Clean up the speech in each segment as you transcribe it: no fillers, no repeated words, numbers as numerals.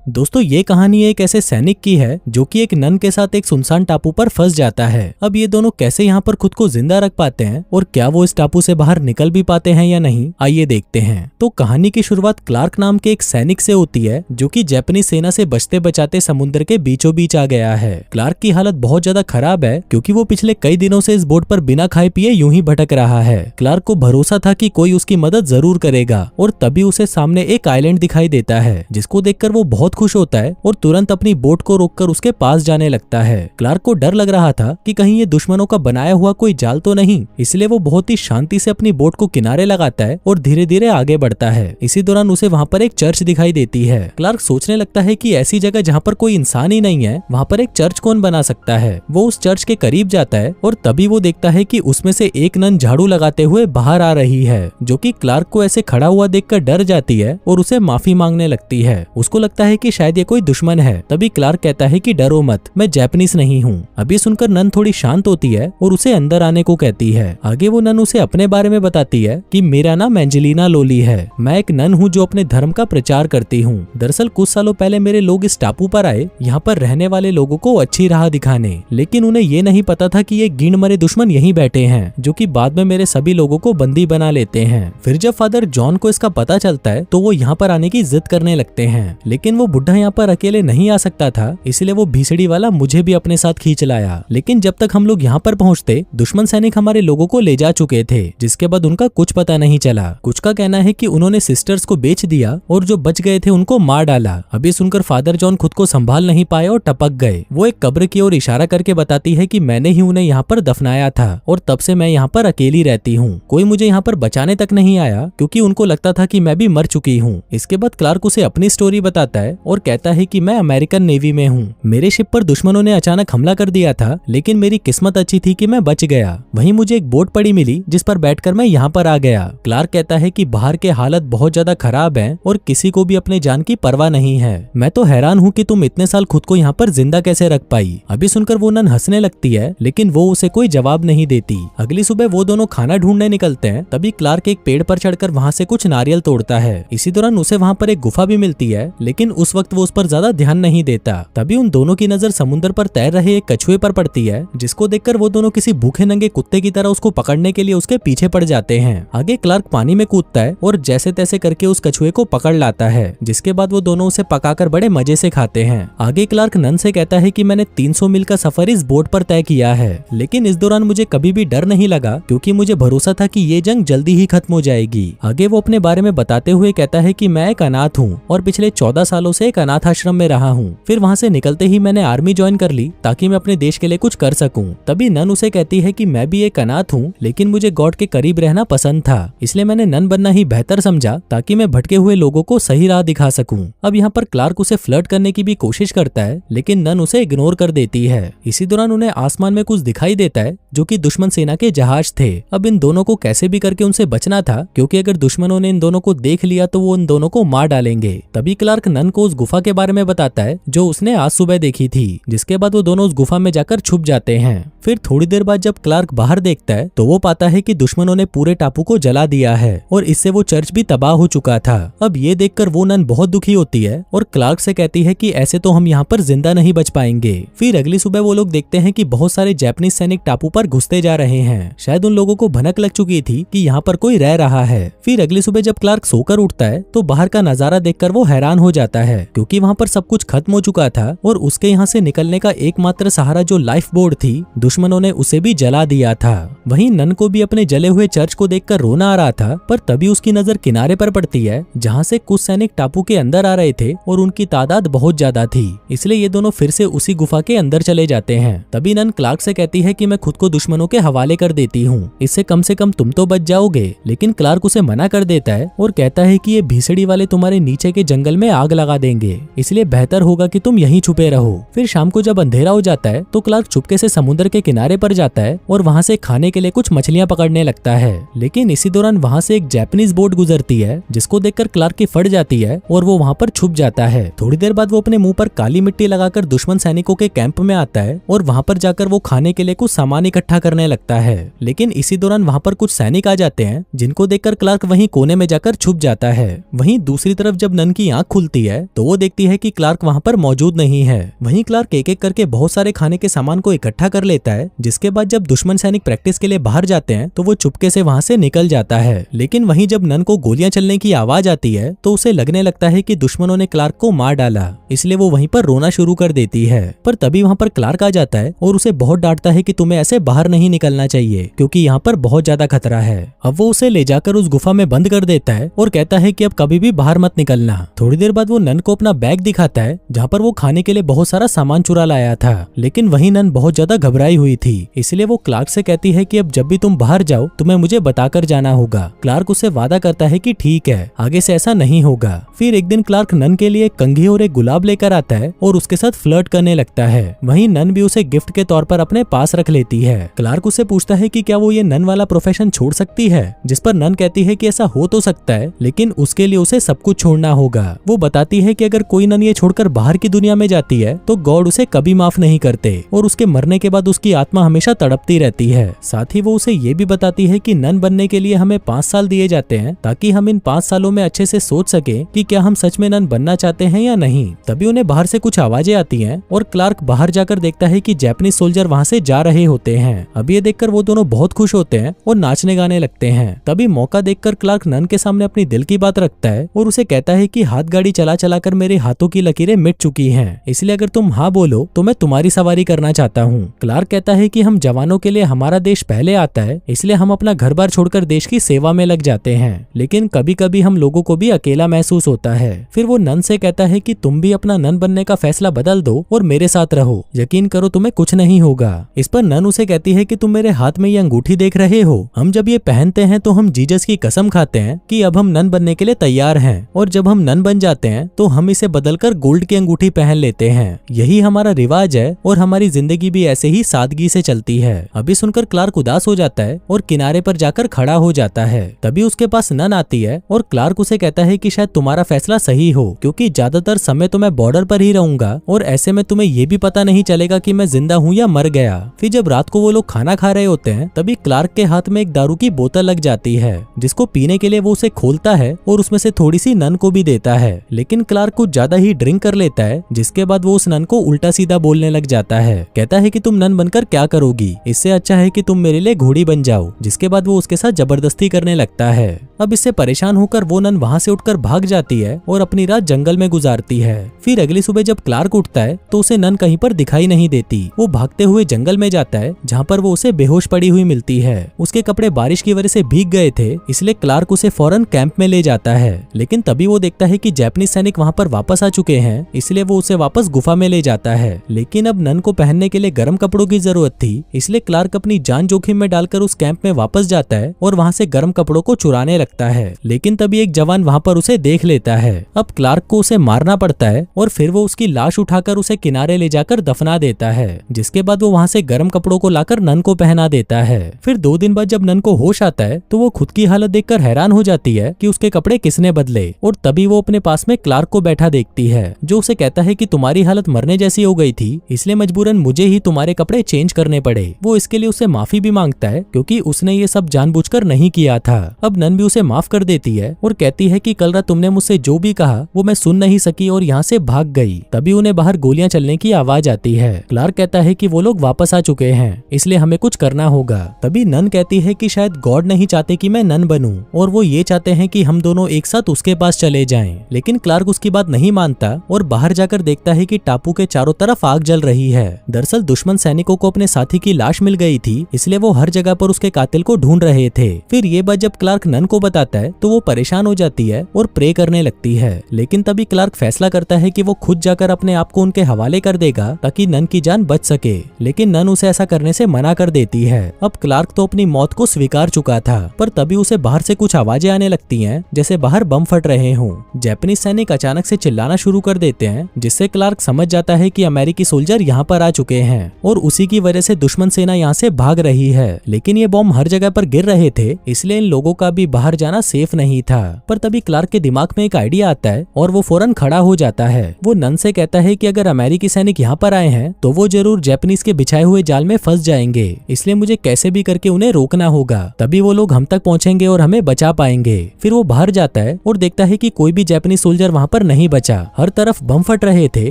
दोस्तों ये कहानी एक ऐसे सैनिक की है जो कि एक नन के साथ एक सुनसान टापू पर फंस जाता है। अब ये दोनों कैसे यहाँ पर खुद को जिंदा रख पाते हैं और क्या वो इस टापू से बाहर निकल भी पाते हैं या नहीं, आइए देखते हैं। तो कहानी की शुरुआत क्लार्क नाम के एक सैनिक से होती है जो कि जापानीज सेना से बचते बचाते समुद्र के बीचों बीच आ गया है। क्लार्क की हालत बहुत ज्यादा खराब है क्योंकि वो पिछले कई दिनों से इस बोट पर बिना खाए पिए यूं ही भटक रहा है। क्लार्क को भरोसा था कि कोई उसकी मदद जरूर करेगा और तभी उसे सामने एक आइलैंड दिखाई देता है जिसको देखकर वो बहुत खुश होता है और तुरंत अपनी बोट को रोककर उसके पास जाने लगता है। क्लार्क को डर लग रहा था कि कहीं ये दुश्मनों का बनाया हुआ कोई जाल तो नहीं, इसलिए वो बहुत ही शांति से अपनी बोट को किनारे लगाता है और धीरे धीरे आगे बढ़ता है। इसी दौरान उसे वहाँ पर एक चर्च दिखाई देती है। क्लार्क सोचने लगता है कि ऐसी जगह जहाँ पर कोई इंसान ही नहीं है वहाँ पर एक चर्च कौन बना सकता है। वो उस चर्च के करीब जाता है और तभी वो देखता है कि उसमें से एक नन झाड़ू लगाते हुए बाहर आ रही है जो कि क्लार्क को ऐसे खड़ा हुआ देखकर डर जाती है और उसे माफी मांगने लगती है। उसको लगता है कि शायद ये कोई दुश्मन है। तभी क्लार्क कहता है कि डरो मत, मैं जापानीज नहीं हूँ। अभी सुनकर नन थोड़ी शांत होती है और उसे अंदर आने को कहती है। आगे वो नन उसे अपने बारे में बताती है कि मेरा नाम एंजेलिना लोली है, मैं एक नन हूँ जो अपने धर्म का प्रचार करती हूँ। दरअसल कुछ सालों पहले मेरे लोग इस टापू पर आए यहाँ पर रहने वाले लोगों को अच्छी राह दिखाने, लेकिन उन्हें ये नहीं पता था कि ये गिन मरे दुश्मन यहीं बैठे हैं जो कि बाद में मेरे सभी लोगों को बंदी बना लेते हैं। फिर जब फादर जॉन को इसका पता चलता है तो वो यहाँ पर आने की जिद करने लगते हैं, लेकिन वो बुढ़ा यहाँ पर अकेले नहीं आ सकता था, इसलिए वो भीसड़ी वाला मुझे भी अपने साथ खींच लाया। लेकिन जब तक हम लोग यहाँ पर पहुँचते दुश्मन सैनिक हमारे लोगों को ले जा चुके थे, जिसके बाद उनका कुछ पता नहीं चला। कुछ का कहना है कि उन्होंने सिस्टर्स को बेच दिया और जो बच गए थे उनको मार डाला। अभी सुनकर फादर जॉन खुद को संभाल नहीं पाए और टपक गए। वो एक कब्र की ओर इशारा करके बताती है कि मैंने ही उन्हें यहाँ पर दफनाया था और तब से मैं यहाँ पर अकेली रहती हूँ। कोई मुझे यहाँ पर बचाने तक नहीं आया क्योंकि उनको लगता था कि मैं भी मर चुकी हूँ। इसके बाद क्लार्क उसे अपनी स्टोरी बताता है और कहता है कि मैं अमेरिकन नेवी में हूँ। मेरे शिप पर दुश्मनों ने अचानक हमला कर दिया था, लेकिन मेरी किस्मत अच्छी थी कि मैं बच गया। वहीं मुझे एक बोट पड़ी मिली जिस पर बैठकर मैं यहाँ पर आ गया। क्लार्क कहता है कि बाहर के हालत बहुत ज्यादा खराब है और किसी को भी अपने जान की परवाह नहीं है। मैं तो हैरान हूँ कि तुम इतने साल खुद को यहाँ पर जिंदा कैसे रख पाई। अभी सुनकर वो नन हंसने लगती है, लेकिन वो उसे कोई जवाब नहीं देती। अगली सुबह वो दोनों खाना ढूंढने निकलते हैं। तभी क्लार्क एक पेड़ पर चढ़कर वहाँ से कुछ नारियल तोड़ता है। इसी दौरान उसे वहाँ पर एक गुफा भी मिलती है, लेकिन उस वक्त वो उस पर ज्यादा ध्यान नहीं देता। तभी उन दोनों की नजर समुद्र पर तैर रहे एक कछुए पर पड़ती है, जिसको देखकर वो दोनों किसी भूखे नंगे कुत्ते की तरह उसको पकड़ने के लिए उसके पीछे पड़ जाते हैं। आगे क्लार्क पानी में कूदता है और जैसे तैसे करके उस कछुए को पकड़ लाता है, जिसके बाद वो दोनों उसे पकाकर बड़े मजे से खाते हैं। आगे क्लार्क नन से कहता है कि मैंने 300 मील का सफर इस बोट पर तय किया है, लेकिन इस दौरान मुझे कभी भी डर नहीं लगा क्योंकि मुझे भरोसा था कि ये जंग जल्दी ही खत्म हो जाएगी। आगे वो अपने बारे में बताते हुए कहता है कि मैं एक अनाथ हूँ और पिछले 14 सालों से एक अनाथ आश्रम में रहा हूँ। फिर वहाँ से निकलते ही मैंने आर्मी ज्वाइन कर ली ताकि मैं अपने देश के लिए कुछ कर सकूं। तभी नन उसे कहती है कि मैं भी एक अनाथ हूँ, लेकिन मुझे गॉड के करीब रहना पसंद था, इसलिए मैंने नन बनना ही बेहतर समझा ताकि मैं भटके हुए लोगों को सही राह दिखा सकूं। अब यहाँ पर क्लार्क उसे फ्लर्ट करने की भी कोशिश करता है, लेकिन नन उसे इग्नोर कर देती है। इसी दौरान उन्हें आसमान में कुछ दिखाई देता है जो कि दुश्मन सेना के जहाज थे। अब इन दोनों को कैसे भी करके उनसे बचना था क्योंकि अगर दुश्मनों ने इन दोनों को देख लिया तो वो इन दोनों को मार डालेंगे। तभी क्लार्क नन को उस गुफा के बारे में बताता है जो उसने आज सुबह देखी थी, जिसके बाद वो दोनों उस गुफा में जाकर छुप जाते हैं। फिर थोड़ी देर बाद जब क्लार्क बाहर देखता है तो वो पाता है कि दुश्मनों ने पूरे टापू को जला दिया है और इससे वो चर्च भी तबाह हो चुका था। अब ये देखकर वो नन बहुत दुखी होती है और क्लार्क से कहती है कि ऐसे तो हम यहाँ पर जिंदा नहीं बच पाएंगे। फिर अगली सुबह वो लोग देखते हैं कि बहुत सारे जापानीज सैनिक टापू पर घुसते जा रहे हैं। शायद उन लोगों को भनक लग चुकी थी कि यहाँ पर कोई रह रहा है। फिर अगली सुबह जब क्लार्क सोकर उठता है तो बाहर का नजारा देखकर वो हैरान हो जाता है क्योंकि वहाँ पर सब कुछ खत्म हो चुका था और उसके यहाँ से निकलने का एकमात्र सहारा जो लाइफ बोर्ड थी, दुश्मनों ने उसे भी जला दिया था। वहीं नन को भी अपने जले हुए चर्च को देखकर रोना आ रहा था, पर तभी उसकी नजर किनारे पर पड़ती है जहाँ से कुछ सैनिक टापू के अंदर आ रहे थे और उनकी तादाद बहुत ज्यादा थी, इसलिए ये दोनों फिर से उसी गुफा के अंदर चले जाते हैं। तभी नन क्लार्क से कहती है कि मैं खुद को दुश्मनों के हवाले कर देती हूँ, इससे कम से कम तुम तो बच जाओगे। लेकिन क्लार्क उसे मना कर देता है और कहता है कि ये भीसड़ी वाले तुम्हारे नीचे के जंगल में आग लगा देंगे, इसलिए बेहतर होगा कि तुम यहीं छुपे रहो। फिर शाम को जब अंधेरा हो जाता है तो क्लार्क चुपके से समुद्र के किनारे पर जाता है और वहाँ से खाने के लिए कुछ मछलियां पकड़ने लगता है। लेकिन इसी दौरान वहाँ से एक जापानीज बोट गुजरती है जिसको देखकर क्लार्क की फट जाती है और वो वहाँ पर छुप जाता है। थोड़ी देर बाद वो अपने मुंह पर काली मिट्टी लगाकर दुश्मन सैनिकों के कैंप में आता है और वहाँ पर जाकर वो खाने के लिए कुछ सामान इकट्ठा करने लगता है। लेकिन इसी दौरान वहाँ पर कुछ सैनिक आ जाते हैं जिनको देखकर क्लार्क वहीं कोने में जाकर छुप जाता है। वहीं दूसरी तरफ जब नन की आंख खुलती है तो वो देखती है कि क्लार्क वहाँ पर मौजूद नहीं है। वहीं क्लार्क एक एक करके बहुत सारे खाने के सामान को इकट्ठा कर लेता है, जिसके बाद जब दुश्मन सैनिक प्रैक्टिस के लिए बाहर जाते हैं तो वो चुपके से वहाँ से निकल जाता है। लेकिन वहीं जब नन को गोलियां चलने की आवाज आती है तो उसे लगने लगता है कि दुश्मनों ने क्लार्क को मार डाला, इसलिए वो वहीं पर रोना शुरू कर देती है। पर तभी वहाँ पर क्लार्क आ जाता है और उसे बहुत डांटता है कि तुम्हें ऐसे बाहर नहीं निकलना चाहिए क्योंकि यहाँ पर बहुत ज्यादा खतरा है। अब वो उसे ले जाकर उस गुफा में बंद कर देता है और कहता है कि अब कभी भी बाहर मत निकलना। थोड़ी देर बाद वो नन को अपना बैग दिखाता है जहाँ पर वो खाने के लिए बहुत सारा सामान चुरा लाया था, लेकिन वही नन बहुत ज्यादा घबराई हुई थी, इसलिए वो क्लार्क से कहती है कि अब जब भी तुम बाहर जाओ तुम्हें मुझे बताकर जाना होगा। क्लार्क उसे वादा करता है कि ठीक है, आगे से ऐसा नहीं होगा। फिर एक दिन क्लार्क नन के लिए एक कंघी और एक गुलाब लेकर आता है और उसके साथ फ्लर्ट करने लगता है। वहीं नन भी उसे गिफ्ट के तौर पर अपने पास रख लेती है। क्लार्क उसे पूछता है कि क्या वो ये नन वाला प्रोफेशन छोड़ सकती है, जिस पर नन कहती है कि ऐसा हो तो सकता है लेकिन उसके लिए उसे सब कुछ छोड़ना होगा। वो बताती है कि अगर कोई नन ये छोड़कर बाहर की दुनिया में जाती है तो गॉड उसे कभी माफ नहीं करते और उसके मरने के बाद उसकी आत्मा हमेशा तड़पती रहती है। साथ ही वो उसे ये भी बताती है कि नन बनने के लिए हमें 5 साल दिए जाते हैं ताकि हम इन 5 सालों में अच्छे से सोच सके कि क्या हम सच में नन बनना चाहते हैं या नहीं। तभी उन्हें बाहर से कुछ आवाजें आती हैं और क्लार्क बाहर जाकर देखता है कि जापानीज सोल्जर वहाँ से जा रहे होते हैं। अब ये देखकर वो दोनों बहुत खुश होते हैं और नाचने गाने लगते हैं। तभी मौका देखकर क्लार्क नन के सामने अपनी दिल की बात रखता है और उसे कहता है कि हाथ गाड़ी चला चला कर मेरे हाथों की लकीरें मिट चुकी हैं, इसलिए अगर तुम हाँ बोलो तो मैं तुम्हारी सवारी करना चाहता हूँ। क्लार्क कहता है कि हम जवानों के लिए हमारा देश पहले आता है, इसलिए हम अपना घर बार छोड़कर देश की सेवा में लग जाते हैं, लेकिन कभी कभी हम लोगों को भी अकेला महसूस होता है। फिर वो नन से कहता है कि तुम भी अपना नन बनने का फैसला बदल दो और मेरे साथ रहो, यकीन करो तुम्हें कुछ नहीं होगा। इस पर नन उसे कहती है कि तुम मेरे हाथ में ये अंगूठी देख रहे हो, हम जब ये पहनते हैं तो हम जीसस की कसम खाते हैं कि अब हम नन बनने के लिए तैयार हैं, और जब हम नन बन जाते हैं तो हम इसे बदलकर गोल्ड की अंगूठी पहन लेते हैं। यही हमारा रिवाज है और हमारी जिंदगी भी ऐसे ही सादगी से चलती है। अभी सुनकर क्लार्क उदास हो जाता है और किनारे पर जाकर खड़ा हो जाता है। तभी उसके पास नन आती है और क्लार्क उसे कहता है कि शायद तुम्हारा फैसला सही हो, क्योंकि ज्यादातर समय तो मैं बॉर्डर पर ही रहूंगा और ऐसे में तुम्हें ये भी पता नहीं चलेगा कि मैं जिंदा हूँ या मर गया। फिर जब रात को वो लोग खाना खा रहे होते हैं तभी क्लार्क के हाथ में एक दारू की बोतल लग जाती है, जिसको पीने के लिए वो उसे खोलता है और उसमें से थोड़ी सी नन को भी देता है। लेकिन क्लार्क कुछ ज्यादा ही ड्रिंक कर लेता है, जिसके बाद वो उस नन को उल्टा सीधा बोलने लग जाता है। कहता है कि तुम नन बनकर क्या करोगी, इससे अच्छा है कि तुम मेरे लिए घोड़ी बन जाओ। जिसके बाद वो उसके साथ जबरदस्ती करने लगता है। अब इससे परेशान होकर वो नन वहाँ से उठकर भाग जाती है और अपनी रात जंगल में गुजारती है। फिर अगली सुबह जब क्लार्क उठता है तो उसे नन कहीं पर दिखाई नहीं देती। वो भागते हुए जंगल में जाता है जहाँ पर वो उसे बेहोश पड़ी हुई मिलती है। उसके कपड़े बारिश की वजह से भीग गए थे, इसलिए क्लार्क उसे फौरन कैंप में ले जाता है। लेकिन तभी वो देखता है कि जापानीज सैनिक वहाँ पर वापस आ चुके हैं, इसलिए वो उसे वापस गुफा में ले जाता है। लेकिन अब नन को पहनने के लिए गर्म कपड़ों की जरूरत थी, इसलिए क्लार्क अपनी जान जोखिम में डालकर उस कैंप में वापस जाता है और वहाँ से गर्म कपड़ों को चुराने लगता है। लेकिन तभी एक जवान वहाँ पर उसे देख लेता है। अब क्लार्क को उसे मारना पड़ता है और फिर वो उसकी लाश उठाकर उसे किनारे ले जाकर दफना देता है। जिसके बाद वो वहाँ से गर्म कपड़ों को लाकर नन को पहना देता है। फिर 2 दिन बाद जब नन को होश आता है तो वो खुद की हालत देखकर हैरान हो जाती है कि उसके कपड़े किसने बदले, और तभी वो अपने पास में क्लार्क को बैठा देखती है, जो उसे कहता है कि तुम्हारी हालत मरने जैसी हो गई थी, इसलिए मजबूरन मुझे ही तुम्हारे कपड़े चेंज करने पड़े। वो इसके लिए उसे माफी भी मांगता है क्योंकि उसने ये सब जानबूझकर नहीं किया था। अब नन भी उसे माफ कर देती है और कहती है कि कल रात तुमने मुझसे जो भी कहा वो मैं सुन नहीं सकी और यहाँ से भाग गई। तभी उन्हें बाहर गोलियां चलने की आवाज आती है। क्लार्क कहता है कि वो लोग वापस आ चुके हैं, इसलिए हमें कुछ करना होगा। तभी नन कहती है कि शायद गॉड नहीं चाहते कि मैं नन बनूं और वो ये चाहते हैं कि हम दोनों एक साथ उसके पास चले जाएं। लेकिन क्लार्क उसकी बात नहीं मानता और बाहर जाकर देखता है कि टापू के चारों तरफ आग जल रही है। दरअसल दुश्मन सैनिकों को अपने साथी की लाश मिल गई थी, इसलिए वो हर जगह पर उसके कातिल को ढूंढ रहे थे। फिर ये बात जब क्लार्क नन को बताता है तो वो परेशान हो जाती है और प्रे करने लगती है। लेकिन तभी क्लार्क फैसला करता है कि वो खुद जाकर अपने आप को उनके हवाले कर देगा ताकि नन की जान बच सके। लेकिन नन उसे ऐसा करने से मना कर देती है। अब क्लार्क तो अपनी मौत को स्वीकार चुका था, पर तभी उसे बाहर से कुछ आवाजें आने लगती हैं, जैसे बाहर बम फट रहे हों। जापानीज सैनिक अचानक से चिल्लाना शुरू कर देते हैं, जिससे क्लार्क समझ जाता है कि अमेरिकी सोल्जर यहाँ पर आ चुके हैं और उसी की वजह से दुश्मन सेना यहाँ से भाग रही है। लेकिन ये बम हर जगह पर गिर रहे थे, इसलिए इन लोगों का भी बाहर जाना सेफ नहीं था। पर तभी क्लार्क के दिमाग में एक आइडिया आता है और वो फौरन खड़ा हो जाता है। वो नन से कहता है कि अगर अमेरिकी सैनिक यहाँ पर आए हैं तो वो जरूर जापानीज के बिछाए हुए जाल में फंस जाएंगे, इसलिए मुझे कैसे भी करके उन्हें रोकना होगा, तभी वो लोग हम तक पहुँचेंगे और हमें बचा पाएंगे। फिर वो बाहर जाता है और देखता है कि कोई भी जापानीज सोल्जर वहाँ पर नहीं बचा। हर तरफ बम फट रहे थे,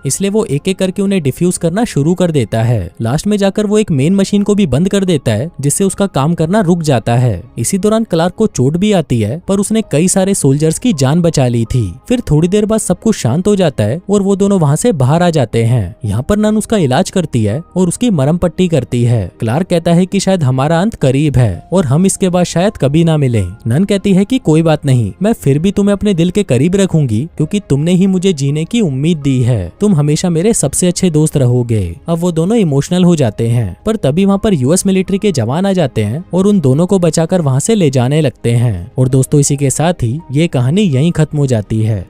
इसलिए वो एक एक करके उन्हें डिफ्यूज करना शुरू कर देता है। लास्ट में जाकर वो एक मेन मशीन को भी बंद कर देता है, जिससे उसका काम करना रुक जाता है। इसी दौरान क्लार्क को चोट भी आती है, पर उसने कई सारे सोल्जर्स की जान बचा ली थी। फिर थोड़ी देर बाद सब कुछ शांत हो जाता है और वो दोनों वहाँ से बाहर आ जाते हैं। यहाँ पर नन उसका इलाज करती है और उसकी मरहम पट्टी करती है। क्लार्क कहता है कि शायद हमारा अंत करीब है और हम इसके बाद शायद कभी ना मिले। नन कहती है कि कोई बात नहीं, मैं फिर भी तुम्हें अपने दिल के करीब रखूंगी, क्योंकि तुमने ही मुझे जीने की उम्मीद दी है। तुम हमेशा मेरे सबसे अच्छे दोस्त रहोगे। अब वो दोनों इमोशनल हो जाते हैं, पर तभी वहाँ पर यूएस मिलिट्री के जवान आ जाते हैं और उन दोनों को बचाकर वहाँ से ले जाने लगते हैं। और दोस्तों, इसी के साथ ही ये कहानी यहीं खत्म हो जाती है।